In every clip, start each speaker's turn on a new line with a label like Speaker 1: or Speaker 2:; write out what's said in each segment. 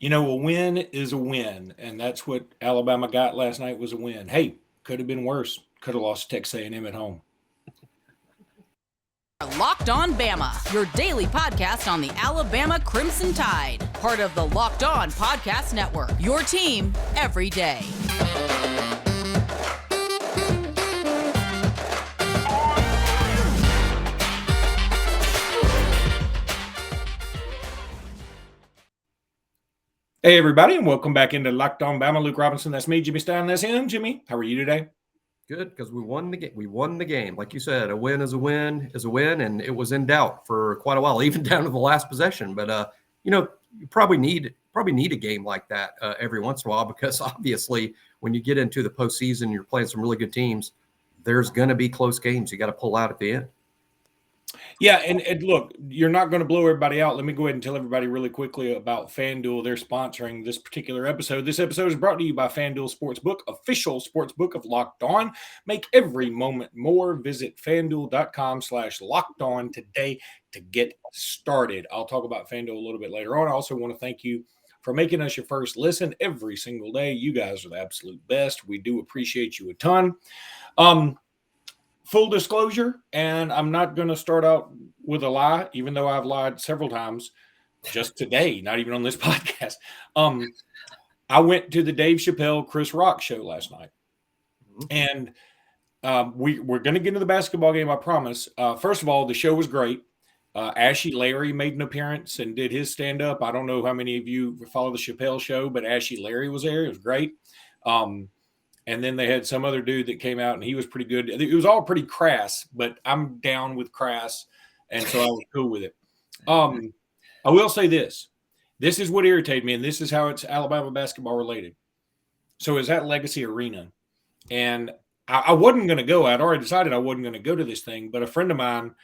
Speaker 1: A win is a win, and that's what Alabama got last night was a win. Hey, could have been worse. Could have lost to Texas A&M at home.
Speaker 2: Locked On Bama, your daily podcast on the Alabama Crimson Tide. Part of the Locked On Podcast Network, your team every day.
Speaker 1: Hey, everybody, and welcome back into Locked On Bama. Luke Robinson, that's me. Jimmy Stein, that's him. Jimmy, how are you today?
Speaker 3: Good, because we won the game. We won the game. Like you said, a win is a win is a win, and it was in doubt for quite a while, even down to the last possession. But, you probably need a game like that every once in a while, because obviously when you get into the postseason, you're playing some really good teams, there's going to be close games you got to pull out at the end.
Speaker 1: Yeah, and look, you're not going to blow everybody out. Let me go ahead and tell everybody really quickly about FanDuel. They're sponsoring this particular episode. This episode is brought to you by FanDuel Sportsbook, official sportsbook of Locked On. Make every moment more. Visit FanDuel.com/LockedOn today to get started. I'll talk about FanDuel a little bit later on. I also want to thank you for making us your first listen every single day. You guys are the absolute best. We do appreciate you a ton. Full disclosure, and I'm not going to start out with a lie, even though I've lied several times just today, not even on this podcast. I went to the Dave Chappelle, Chris Rock show last night. And we're going to get into the basketball game, I promise. First of all, the show was great. Ashy Larry made an appearance and did his stand-up. I don't know how many of you follow the Chappelle show, but Ashy Larry was there. It was great. And then they had some other dude that came out, and he was pretty good. It was all pretty crass, but I'm down with crass, and so I was cool with it. I will say this. This is what irritated me, and this is how it's Alabama basketball related. So it's at Legacy Arena, and I wasn't going to go. I'd already decided I wasn't going to go to this thing, but a friend of mine,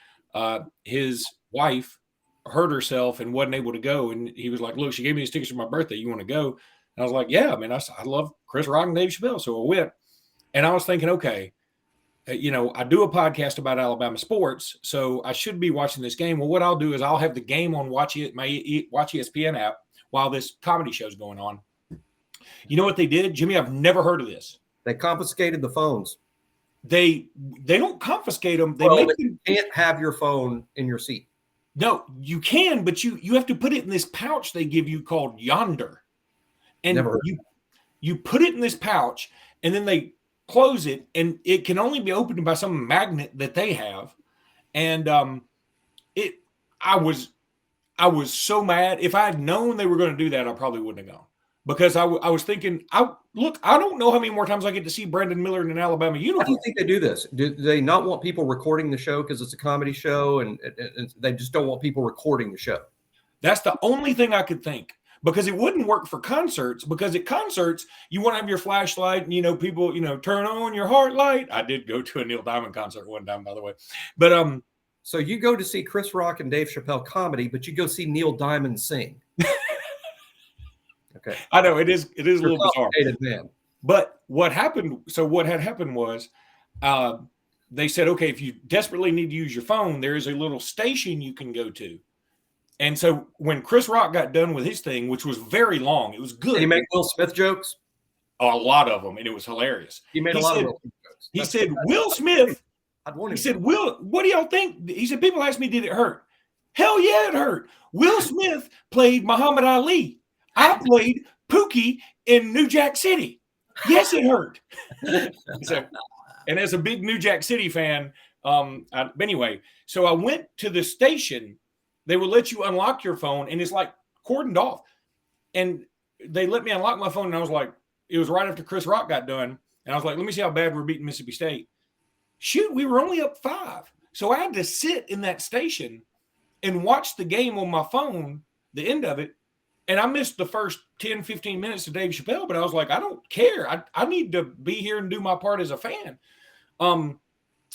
Speaker 1: his wife hurt herself and wasn't able to go, and he was like, look, she gave me these tickets for my birthday. You want to go? And I was like, yeah, I mean, I love Chris Rock and Dave Chappelle, so I went. And I was thinking, okay, I do a podcast about Alabama sports, so I should be watching this game. Well, what I'll do is I'll have the game on my Watch ESPN app while this comedy show's going on. You know what they did? Jimmy, I've never heard of this.
Speaker 3: They confiscated the phones.
Speaker 1: They don't confiscate them.
Speaker 3: You can't have your phone in your seat.
Speaker 1: No, you can, but you have to put it in this pouch they give you called Yonder. And you put it in this pouch, and then they close it, and it can only be opened by some magnet that they have. And I was so mad. If I had known they were going to do that, I probably wouldn't have gone, because I was thinking, I don't know how many more times I get to see Brandon Miller in an Alabama uniform.
Speaker 3: How do you think they do this? Do they not want people recording the show because it's a comedy show, and they just don't want people recording the show?
Speaker 1: That's the only thing I could think. Because it wouldn't work for concerts, because at concerts, you want to have your flashlight and, people, turn on your heart light. I did go to a Neil Diamond concert one time, by the way. But
Speaker 3: so you go to see Chris Rock and Dave Chappelle comedy, but you go see Neil Diamond sing. Okay.
Speaker 1: I know it is a little bizarre.
Speaker 3: Man.
Speaker 1: But what had happened was they said, okay, if you desperately need to use your phone, there is a little station you can go to. And so when Chris Rock got done with his thing, which was very long, it was good.
Speaker 3: Did he make Will Smith jokes?
Speaker 1: A lot of them, and it was hilarious.
Speaker 3: He made a lot of Will Smith jokes.
Speaker 1: He said, Will Smith,
Speaker 3: he
Speaker 1: said, Will, what do y'all think? He said, people ask me, did it hurt? Hell yeah, it hurt. Will Smith played Muhammad Ali. I played Pookie in New Jack City. Yes, it hurt. And as a big New Jack City fan, anyway, so I went to the station. They would let you unlock your phone, and it's like cordoned off. And they let me unlock my phone, and I was like, it was right after Chris Rock got done. And I was like, let me see how bad we're beating Mississippi State. Shoot, we were only up 5. So I had to sit in that station and watch the game on my phone, the end of it. And I missed the first 10, 15 minutes of Dave Chappelle, but I was like, I don't care. I need to be here and do my part as a fan.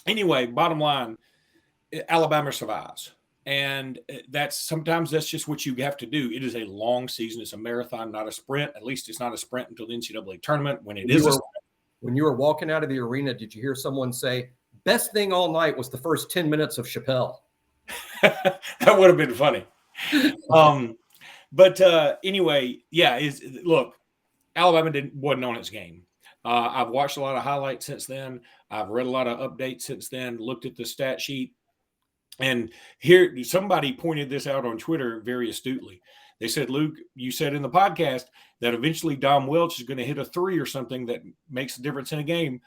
Speaker 1: Anyway, bottom line, Alabama survives. And sometimes that's just what you have to do. It is a long season. It's a marathon, not a sprint. At least it's not a sprint until the NCAA tournament. When
Speaker 3: you were walking out of the arena, did you hear someone say, best thing all night was the first 10 minutes of Chappelle?
Speaker 1: That would have been funny. But anyway, yeah. Look, Alabama wasn't on its game. I've watched a lot of highlights since then. I've read a lot of updates since then. Looked at the stat sheet, and here somebody pointed this out on Twitter very astutely. They said, Luke, you said in the podcast that eventually Dom Welch is going to hit a three or something that makes a difference in a game.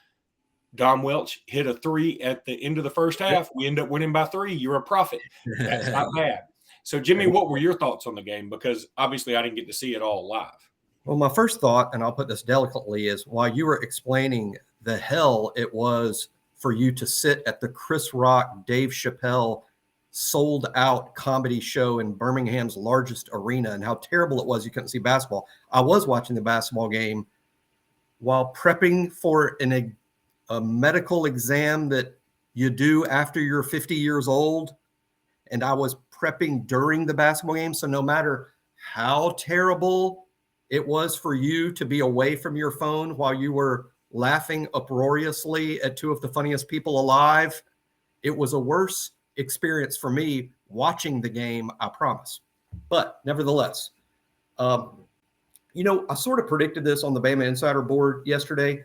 Speaker 1: Dom Welch hit a three at the end of the first half. We end up winning by 3. You're a prophet. That's not bad. So, Jimmy, what were your thoughts on the game? Because obviously I didn't get to see it all live.
Speaker 3: Well, my first thought, and I'll put this delicately, is while you were explaining the hell it was for you to sit at the Chris Rock, Dave Chappelle sold out comedy show in Birmingham's largest arena and how terrible it was you couldn't see basketball. I was watching the basketball game while prepping for a medical exam that you do after you're 50 years old. And I was prepping during the basketball game. So no matter how terrible it was for you to be away from your phone while you were laughing uproariously at 2 of the funniest people alive, it was a worse experience for me watching the game, I promise. But nevertheless, I sort of predicted this on the Bama Insider board yesterday.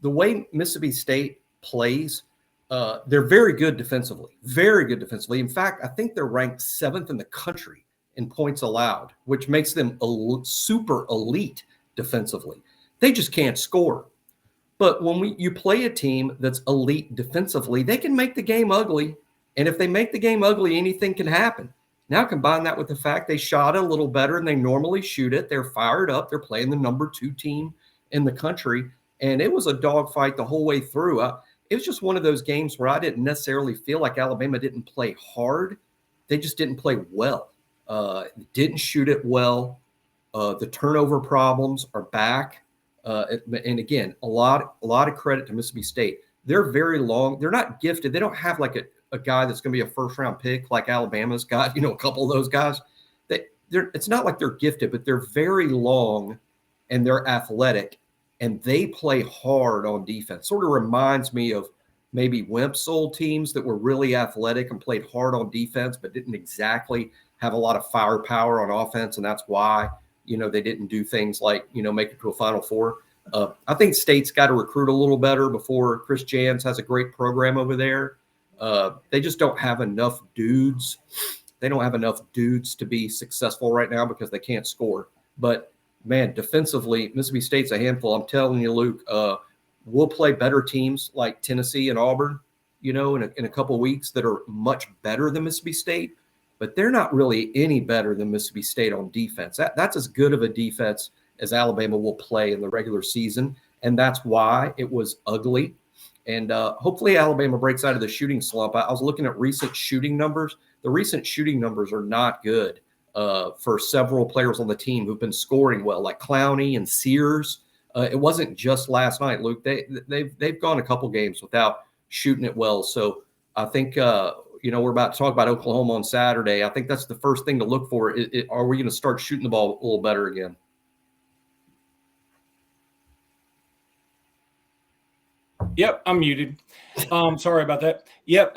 Speaker 3: The way Mississippi State plays, they're very good defensively. Very good defensively. In fact, I think they're ranked 7th in the country in points allowed, which makes them super elite defensively. They just can't score. But when you play a team that's elite defensively, they can make the game ugly. And if they make the game ugly, anything can happen. Now combine that with the fact they shot it a little better than they normally shoot it. They're fired up. They're playing the number 2 team in the country. And it was a dogfight the whole way through. It was just one of those games where I didn't necessarily feel like Alabama didn't play hard. They just didn't play well. Didn't shoot it well. The turnover problems are back. And again, a lot of credit to Mississippi State. They're very long. They're not gifted. They don't have like a guy that's going to be a first-round pick like Alabama's got, a couple of those guys. It's not like they're gifted, but they're very long and they're athletic, and they play hard on defense. Sort of reminds me of maybe Wimp's old teams that were really athletic and played hard on defense, but didn't exactly have a lot of firepower on offense, and that's why, they didn't do things like, make it to a Final Four. I think State's got to recruit a little better before Chris Jans has a great program over there. They just don't have enough dudes. They don't have enough dudes to be successful right now because they can't score. But, man, defensively, Mississippi State's a handful. I'm telling you, Luke, we'll play better teams like Tennessee and Auburn, in a couple of weeks that are much better than Mississippi State. But they're not really any better than Mississippi State on defense. That's as good of a defense as Alabama will play in the regular season, and that's why it was ugly. And hopefully Alabama breaks out of the shooting slump. I was looking at recent shooting numbers. The recent shooting numbers are not good for several players on the team who've been scoring well, like Clowney and Sears. It wasn't just last night, Luke. They've gone a couple games without shooting it well. So I think we're about to talk about Oklahoma on Saturday. I think that's the first thing to look for. Are we going to start shooting the ball a little better again?
Speaker 1: Yep, I'm muted. Sorry about that. Yep,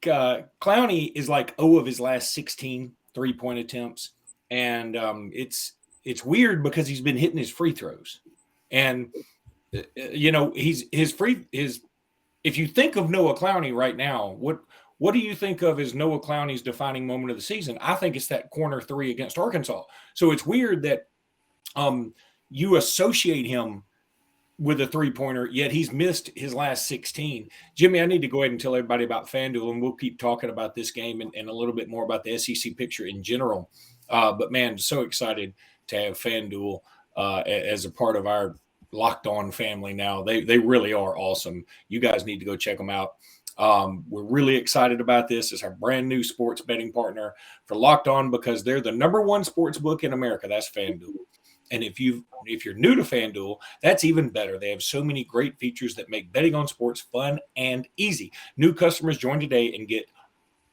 Speaker 1: Clowney is like 0 of his last 16 3-point attempts, and it's weird because he's been hitting his free throws, and if you think of Noah Clowney right now, what do you think of as Noah Clowney's defining moment of the season? I think it's that corner 3 against Arkansas. So it's weird that you associate him with a 3-pointer, yet he's missed his last 16. Jimmy, I need to go ahead and tell everybody about FanDuel, and we'll keep talking about this game and a little bit more about the SEC picture in general. But, man, so excited to have FanDuel as a part of our Locked On family now. They really are awesome. You guys need to go check them out. We're really excited about this. It's our brand new sports betting partner for Locked On because they're the #1 sports book in America. That's FanDuel. And if you're new to FanDuel, that's even better. They have so many great features that make betting on sports fun and easy. New customers join today and get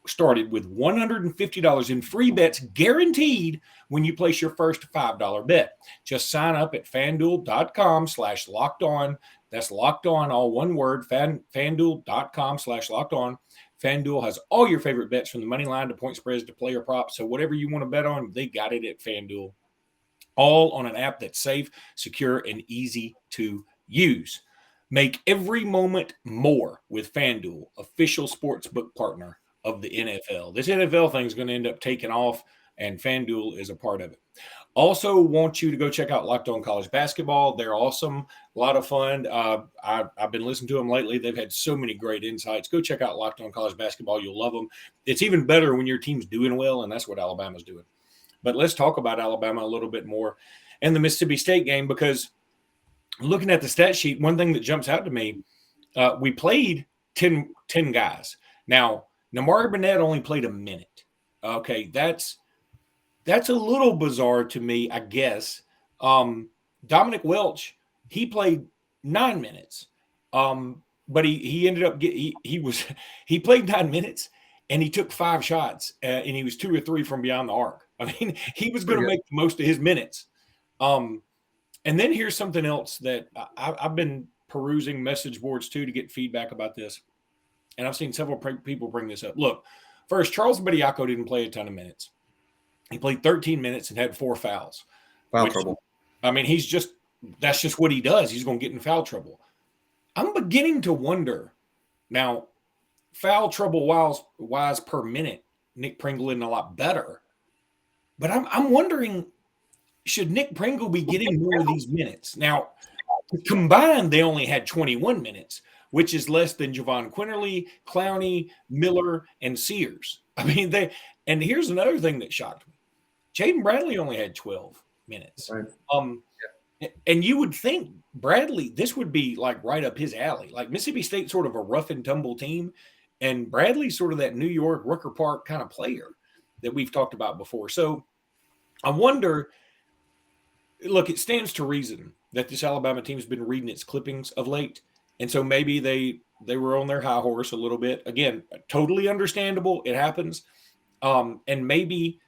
Speaker 1: started with $150 in free bets guaranteed when you place your first $5 bet. Just sign up at FanDuel.com/locked on. That's locked on, all one word, FanDuel.com/locked on. FanDuel has all your favorite bets from the money line to point spreads to player props. So whatever you want to bet on, they got it at FanDuel. All on an app that's safe, secure, and easy to use. Make every moment more with FanDuel, official sportsbook partner of the NFL. This NFL thing is going to end up taking off, and FanDuel is a part of it. Also, want you to go check out Locked On College Basketball. They're awesome, a lot of fun. I've been listening to them lately. They've had so many great insights. Go check out Locked On College Basketball. You'll love them. It's even better when your team's doing well, and that's what Alabama's doing. But let's talk about Alabama a little bit more and the Mississippi State game, because looking at the stat sheet, one thing that jumps out to me, we played 10 guys. Now, Namari Burnett only played a minute. Okay, that's a little bizarre to me, I guess. Dominic Welch, he played 9 minutes, but he ended up he played 9 minutes and he took 5 shots, and he was 2 or 3 from beyond the arc. I mean, he was going to make the most of his minutes. And then here's something else that I've been perusing message boards too to get feedback about this, and I've seen several people bring this up. Look, first, Charles Bediako didn't play a ton of minutes. He played 13 minutes and had 4 fouls.
Speaker 3: Foul trouble.
Speaker 1: I mean, that's just what he does. He's going to get in foul trouble. I'm beginning to wonder now, foul trouble wise per minute, Nick Pringle isn't a lot better. But I'm wondering, should Nick Pringle be getting more of these minutes? Now, combined, they only had 21 minutes, which is less than Javon Quinterly, Clowney, Miller, and Sears. I mean, and here's another thing that shocked me. Jaden Bradley only had 12 minutes. Right. And you would think Bradley, this would be like right up his alley. Like Mississippi State, sort of a rough and tumble team, and Bradley's sort of that New York Rucker Park kind of player that we've talked about before. So I wonder, look, it stands to reason that this Alabama team's been reading its clippings of late. And so maybe they were on their high horse a little bit. Again, totally understandable. It happens. And maybe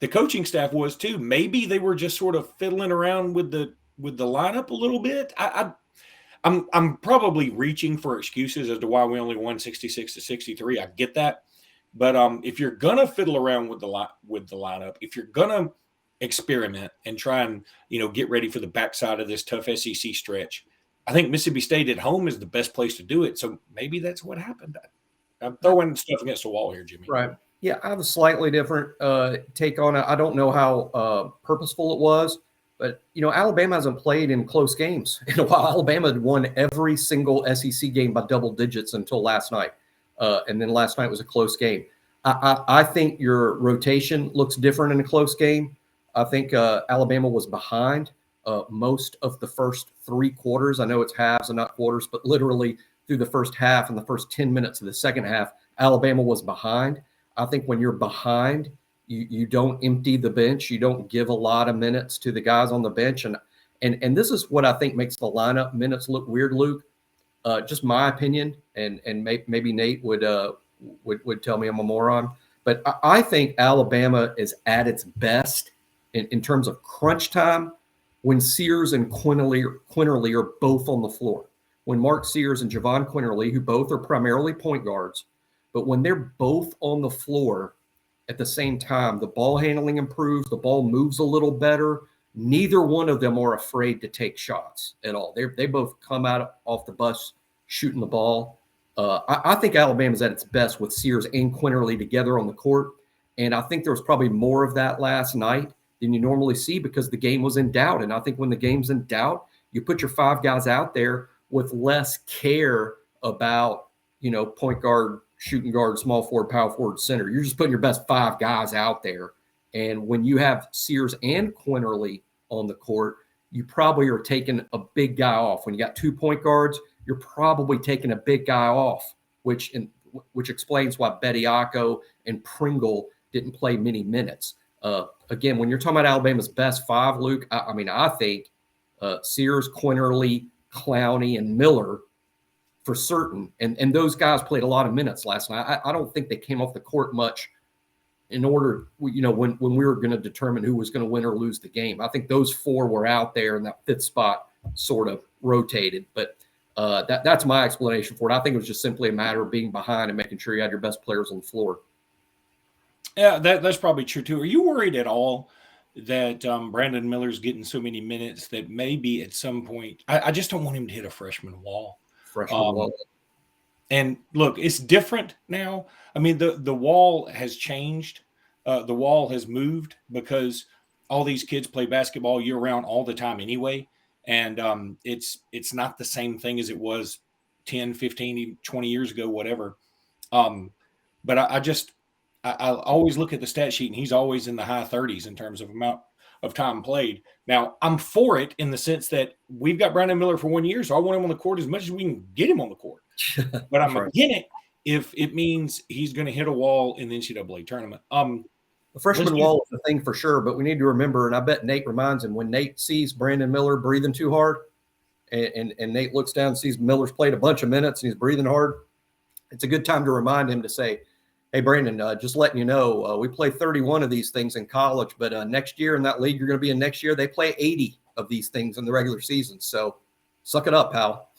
Speaker 1: the coaching staff was too. Maybe they were just sort of fiddling around with the lineup a little bit. I'm probably reaching for excuses as to why we only won 66-63. I get that. But if you're gonna fiddle around with the lineup, if you're gonna experiment and try and get ready for the backside of this tough SEC stretch, I think Mississippi State at home is the best place to do it. So maybe that's what happened. I'm throwing stuff against the wall here, Jimmy.
Speaker 3: Right. Yeah, I have a slightly different take on it. I don't know how purposeful it was, but Alabama hasn't played in close games in a while. Alabama had won every single SEC game by double digits until last night. And then last night was a close game. I think your rotation looks different in a close game. I think Alabama was behind most of the first 3 quarters. I know it's halves and not quarters, but literally through the first half and the first 10 minutes of the second half, Alabama was behind. I think when you're behind, you don't empty the bench. You don't give a lot of minutes to the guys on the bench. And this is what I think makes the lineup minutes look weird, Luke. Just my opinion, and maybe Nate would tell me I'm a moron, but I think Alabama is at its best in terms of crunch time when Sears and Quinterly are both on the floor. When Mark Sears and Javon Quinterly, who both are primarily point guards, but when they're both on the floor at the same time, the ball handling improves, the ball moves a little better. Neither one of them are afraid to take shots at all. They both come out off the bus shooting the ball. I think Alabama's at its best with Sears and Quinterly together on the court. And I think there was probably more of that last night than you normally see because the game was in doubt. And I think when the game's in doubt, you put your 5 guys out there with less care about, point guard, shooting guard, small forward, power forward, center. You're just putting your best 5 guys out there. And when you have Sears and Quinterly on the court, you probably are taking a big guy off. When you got 2 point guards, you're probably taking a big guy off, which explains why Bediako and Pringle didn't play many minutes. Again, when you're talking about Alabama's best 5, Luke, I think Sears, Quinterly, Clowney, and Miller for certain. And those guys played a lot of minutes last night. I don't think they came off the court much in order, when we were going to determine who was going to win or lose the game. I think those 4 were out there and that 5th spot sort of rotated. But That's my explanation for it. I think it was just simply a matter of being behind and making sure you had your best players on the floor.
Speaker 1: Yeah, that's probably true too. Are you worried at all that Brandon Miller's getting so many minutes that maybe at some point, I just don't want him to hit a freshman wall.
Speaker 3: Freshman wall.
Speaker 1: And look, it's different now. I mean, the wall has changed. The wall has moved because all these kids play basketball year round all the time anyway. And it's not the same thing as it was 10, 15, 20 years ago, whatever. But I always look at the stat sheet, and he's always in the high 30s in terms of amount of time played. Now, I'm for it in the sense that we've got Brandon Miller for 1 year, so I want him on the court as much as we can get him on the court. But I'm
Speaker 3: right.
Speaker 1: against it if it means he's going to hit a wall in the NCAA tournament.
Speaker 3: The freshman wall is the thing for sure, but we need to remember, and I bet Nate reminds him, when Nate sees Brandon Miller breathing too hard, and Nate looks down and sees Miller's played a bunch of minutes and he's breathing hard, it's a good time to remind him to say, hey, Brandon, just letting you know, we play 31 of these things in college, but next year in that league you're going to be in next year, they play 80 of these things in the regular season. So suck it up, pal.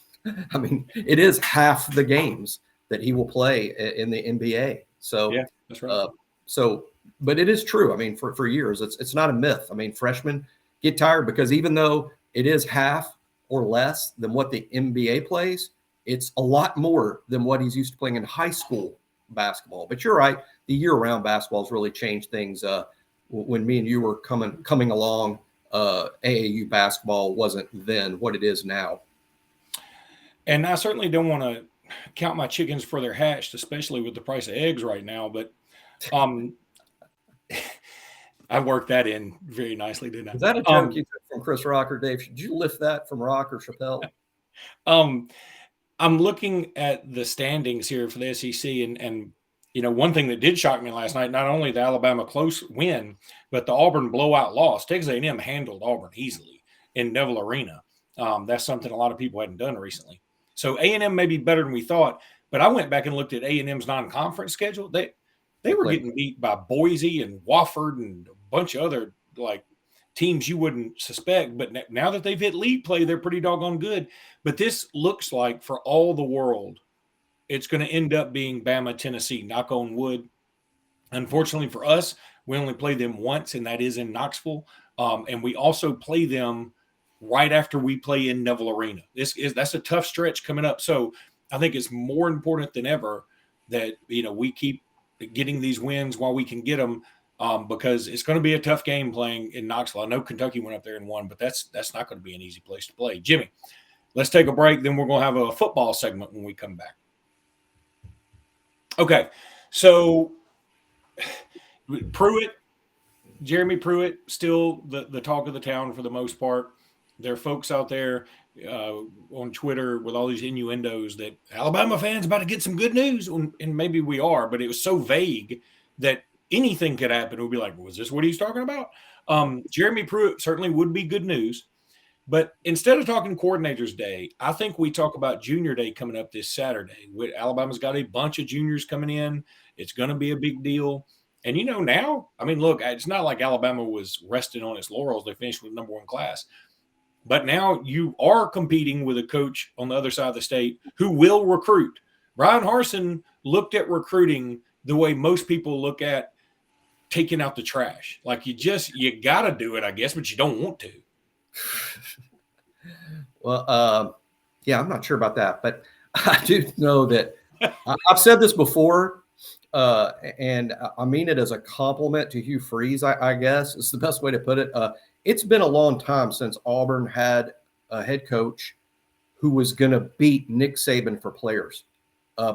Speaker 3: I mean, it is half the games that he will play in the NBA. So,
Speaker 1: yeah, that's right.
Speaker 3: But it is true. I mean, for years, it's not a myth. I mean, freshmen get tired because even though it is half or less than what the NBA plays, it's a lot more than what he's used to playing in high school basketball. But you're right. The year-round basketball has really changed things. When me and you were coming along, AAU basketball wasn't then what it is now.
Speaker 1: And I certainly don't want to count my chickens before they're hatched, especially with the price of eggs right now. But I worked that in very nicely, didn't I?
Speaker 3: Is that a joke you took from Chris Rock or Dave? Did you lift that from Rock or Chappelle?
Speaker 1: I'm looking at the standings here for the SEC, and you know, one thing that did shock me last night, not only the Alabama close win, but the Auburn blowout loss. Texas A&M handled Auburn easily in Neville Arena. That's something a lot of people hadn't done recently. So A&M may be better than we thought, but I went back and looked at A&M's non-conference schedule. They were getting beat by Boise and Wofford and a bunch of other like teams you wouldn't suspect. But now that they've hit league play, they're pretty doggone good. But this looks like, for all the world, it's going to end up being Bama, Tennessee, knock on wood. Unfortunately for us, we only play them once, and that is in Knoxville. And we also play them right after we play in Neville Arena. That's a tough stretch coming up. So I think it's more important than ever that, you know, we keep getting these wins while we can get them, because it's going to be a tough game playing in Knoxville. I know Kentucky went up there and won, but that's not going to be an easy place to play. Jimmy, let's take a break. Then we're going to have a football segment when we come back. Okay, so Jeremy Pruitt, still the talk of the town for the most part. There are folks out there on Twitter with all these innuendos that Alabama fans about to get some good news, and maybe we are, but it was so vague that anything could happen. We'd be like, was this what he's talking about? Jeremy Pruitt certainly would be good news, but instead of talking Coordinators Day, I think we talk about Junior Day coming up this Saturday. Alabama's got a bunch of juniors coming in. It's going to be a big deal. And, you know, now, I mean, look, it's not like Alabama was resting on its laurels. They finished with number one class. But now you are competing with a coach on the other side of the state who will recruit. Brian Harsin looked at recruiting the way most people look at taking out the trash. Like you got to do it, I guess, but you don't want to.
Speaker 3: Well, yeah, I'm not sure about that, but I do know that I've said this before, and I mean it as a compliment to Hugh Freeze, I guess is the best way to put it. It's been a long time since Auburn had a head coach who was going to beat Nick Saban for players.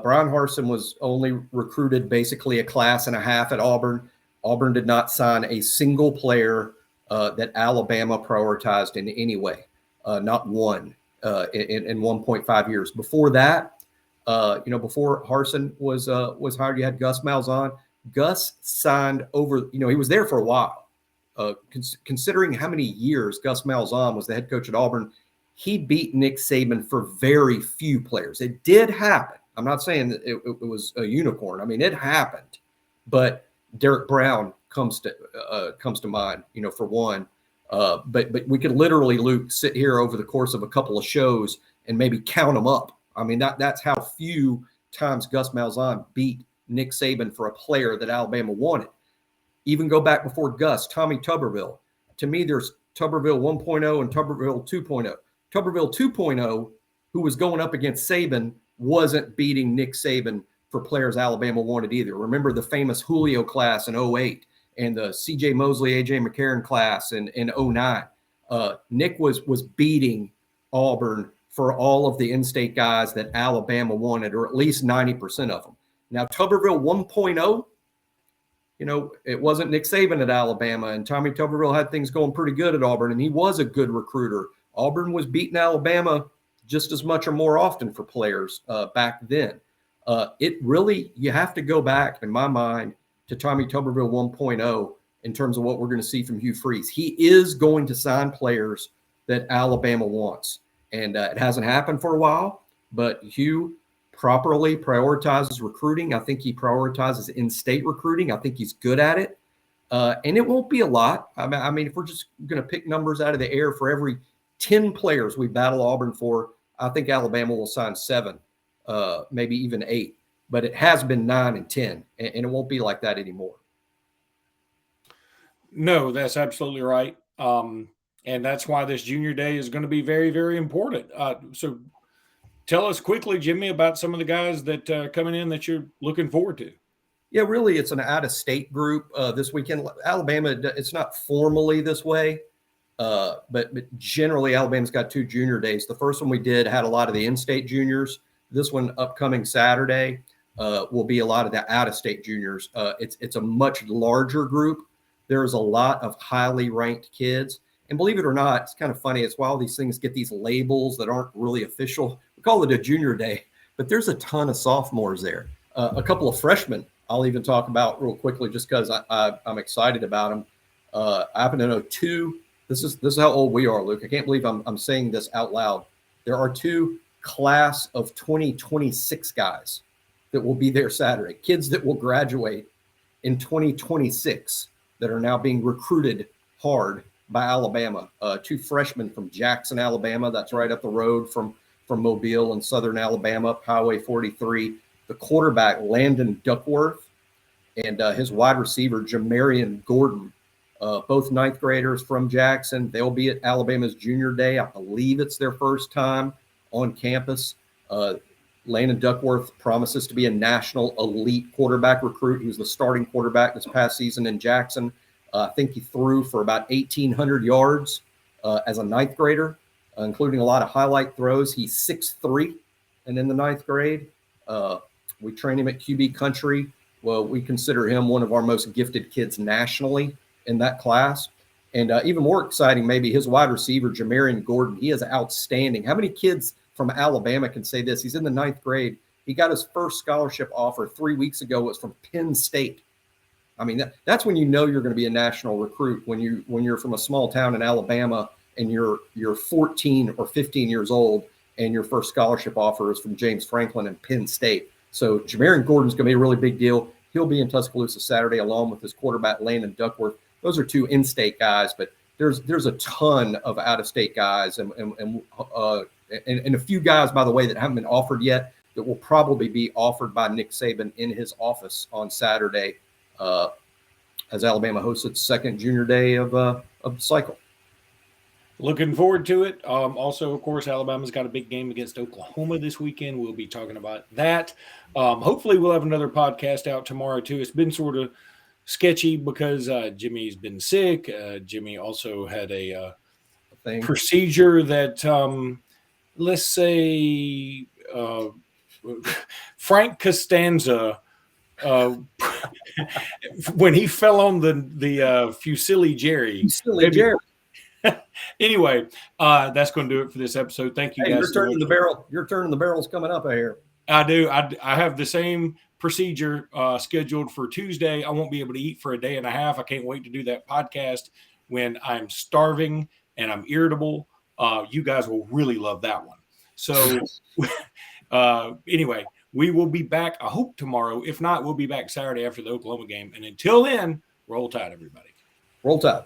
Speaker 3: Brian Harsin was only recruited basically a class and a half at Auburn. Auburn did not sign a single player that Alabama prioritized in any way, not one in 1.5 years. Before that, before Harsin was hired, you had Gus Malzahn. Gus signed over, he was there for a while. Considering how many years Gus Malzahn was the head coach at Auburn, he beat Nick Saban for very few players. It did happen. I'm not saying that it was a unicorn. I mean, it happened. But Derek Brown comes to mind, for one. But we could literally, Luke, sit here over the course of a couple of shows and maybe count them up. I mean, that's how few times Gus Malzahn beat Nick Saban for a player that Alabama wanted. Even go back before Gus, Tommy Tuberville. To me, there's Tuberville 1.0 and Tuberville 2.0. Tuberville 2.0, who was going up against Saban, wasn't beating Nick Saban for players Alabama wanted either. Remember the famous Julio class in 08 and the C.J. Mosley, A.J. McCarron class in 09. Nick was beating Auburn for all of the in-state guys that Alabama wanted, or at least 90% of them. Now, Tuberville 1.0, it wasn't Nick Saban at Alabama, and Tommy Tuberville had things going pretty good at Auburn, and he was a good recruiter. Auburn was beating Alabama just as much or more often for players back then. You have to go back, in my mind, to Tommy Tuberville 1.0 in terms of what we're going to see from Hugh Freeze. He is going to sign players that Alabama wants, and it hasn't happened for a while, but Hugh properly prioritizes recruiting. I think he prioritizes in-state recruiting. I think he's good at it, and it won't be a lot. I mean, if we're just going to pick numbers out of the air, for every 10 players we battle Auburn for, I think Alabama will sign 7, maybe even 8. But it has been 9 and 10, and it won't be like that anymore.
Speaker 1: No, that's absolutely right. And that's why this junior day is going to be very, very important. So tell us quickly, Jimmy, about some of the guys that are coming in that you're looking forward to.
Speaker 3: Yeah, really, it's an out-of-state group this weekend. Alabama, it's not formally this way, but generally Alabama's got 2 junior days. The first one we did had a lot of the in-state juniors. This one upcoming Saturday will be a lot of the out-of-state juniors. It's a much larger group. There's a lot of highly ranked kids. And believe it or not, it's kind of funny. It's why all these things get these labels that aren't really official. We call it a junior day, but there's a ton of sophomores there. A couple of freshmen I'll even talk about real quickly just because I'm excited about them. I happen to know 2. This is how old we are, Luke. I can't believe I'm saying this out loud. There are 2 class of 2026 guys that will be there Saturday, kids that will graduate in 2026 that are now being recruited hard by Alabama. 2 freshmen from Jackson, Alabama. That's right up the road from Mobile and Southern Alabama, up Highway 43. The quarterback, Landon Duckworth, and his wide receiver, Jamarian Gordon, both 9th graders from Jackson. They'll be at Alabama's junior day. I believe it's their first time on campus. Landon Duckworth promises to be a national elite quarterback recruit. He was the starting quarterback this past season in Jackson. I think he threw for about 1,800 yards as a 9th grader, including a lot of highlight throws. He's 6'3", and in the 9th grade, we train him at QB Country. Well, we consider him one of our most gifted kids nationally in that class. And even more exciting, maybe his wide receiver, Jamarian Gordon. He is outstanding. How many kids from Alabama can say this? He's in the 9th grade. He got his first scholarship offer 3 weeks ago. It was from Penn State. I mean, that's when you know you're going to be a national recruit, when you're from a small town in Alabama and you're 14 or 15 years old and your first scholarship offer is from James Franklin and Penn State. So Jamarian Gordon's going to be a really big deal. He'll be in Tuscaloosa Saturday along with his quarterback, Landon Duckworth. Those are 2 in-state guys, but there's a ton of out-of-state guys and a few guys, by the way, that haven't been offered yet that will probably be offered by Nick Saban in his office on Saturday as Alabama hosts its 2nd junior day of the cycle.
Speaker 1: Looking forward to it. Also, of course, Alabama's got a big game against Oklahoma this weekend. We'll be talking about that. Hopefully, we'll have another podcast out tomorrow, too. It's been sort of sketchy because Jimmy's been sick. Jimmy also had a procedure that, let's say, Frank Costanza, when he fell on the Fusilli Jerry. Anyway, that's going to do it for this episode. Thank you, guys.
Speaker 3: You're turning the barrel. You're turning the barrels coming up here.
Speaker 1: I do. I have the same procedure scheduled for Tuesday. I won't be able to eat for a day and a half. I can't wait to do that podcast when I'm starving and I'm irritable. You guys will really love that one. So anyway, we will be back, I hope, tomorrow. If not, we'll be back Saturday after the Oklahoma game. And until then, roll tide, everybody.
Speaker 3: Roll tide.